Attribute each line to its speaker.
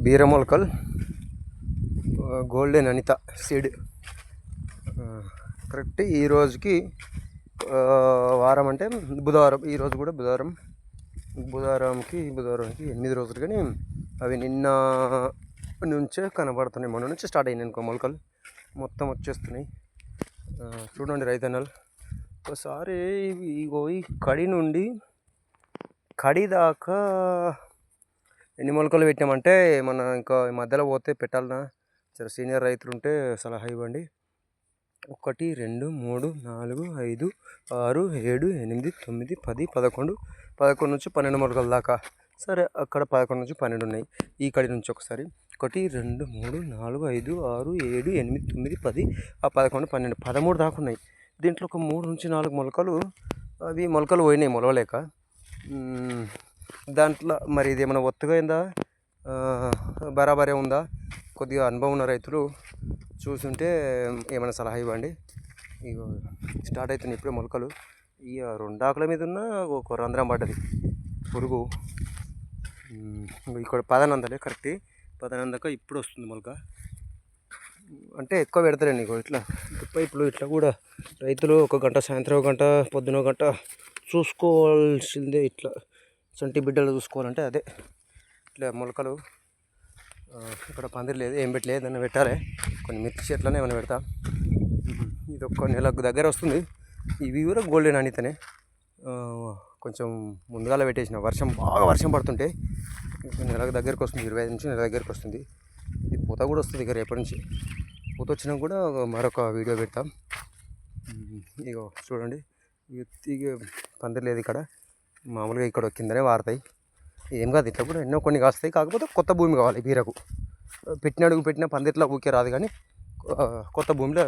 Speaker 1: బీరమొలకల్ golden Anitha seed correct ఈ రోజుకి వారం అంటే బుధవారం. ఈరోజు కూడా బుధవారానికి 8 రోజులు, కానీ అవి నిన్న నుంచే కనబడుతున్నాయి. మొన్న నుంచి స్టార్ట్ అయినాయి అనుకో మొలకలు మొత్తం వచ్చేస్తున్నాయి. చూడండి రైతన్నలు, ఒకసారి ఈ కడి నుండి కడి దాకా ఎన్ని మొలకలు పెట్టామంటే మన ఇంకా మధ్యలో పోతే పెట్టాలన్నా సరే సీనియర్ రైతులు ఉంటే సలహా ఇవ్వండి. 1 2 3 4 5 6 7 8 9 10 11 నుంచి 12 మొలకల దాకా. సరే అక్కడ 11 నుంచి 12 ఉన్నాయి. ఈ కడి నుంచి ఒకసారి 1 2 3 4 5 6 7 8 9 10 11 12 13 దాకా ఉన్నాయి. దీంట్లో ఒక 3 నుంచి 4 మొలకలు అవి మొలకలు పోయినాయి మొలవలేక. దాంట్లో మరి ఇది ఏమైనా ఒత్తుగా అయిందా బరాబరే ఉందా? కొద్దిగా అనుభవం ఉన్న రైతులు చూసుంటే ఏమైనా సలహా ఇవ్వండి. ఇక స్టార్ట్ అవుతున్నాయి ఇప్పుడే మొలకలు. ఇక 2 ఆకుల మీద ఉన్న ఒక రంధ్రం పడ్డది పురుగు. ఇక్కడ 10 అందలే కరెక్ట్ 10 అందక ఇప్పుడు వస్తుంది మొలక. అంటే ఎక్కువ పెడతారండి ఇక ఇట్లా పైపులు ఇట్లా కూడా రైతులు 1 గంట సాయంత్రం 1 గంట పొద్దున 1 గంట చూసుకోవాల్సిందే. ఇట్లా చంటి బిడ్డలు చూసుకోవాలంటే అదే ఇట్లా మొలకలు. ఇక్కడ పందిరి లేదు, ఏం పెట్టలేదు, ఏదైనా పెట్టాలి. కొన్ని మిర్చి చెట్లనే ఏమైనా పెడతా. ఇది ఒక నెలకు దగ్గర వస్తుంది. ఇవి కూడా గోల్డెన్ అనితనే కొంచెం ముందుగాల పెట్టేసిన బాగా వర్షం పడుతుంటే నెలకు దగ్గరకు వస్తుంది. 25 నుంచి నెల దగ్గరకు వస్తుంది. ఇది పూత కూడా వస్తుంది ఇక రేపటి నుంచి. పూత వచ్చినా కూడా మరొక వీడియో పెడతాం. ఇక చూడండి, ఇక పందిరి లేదు ఇక్కడ, మామూలుగా ఇక్కడ కిందనే వారుతాయి. ఏం కాదు, ఇట్లా కూడా ఎన్నో కొన్ని కాస్తాయి. కాకపోతే కొత్త భూమి కావాలి బీరకు. పెట్టిన పందిరిలో ఊకే రాదు, కానీ కొత్త భూమిలో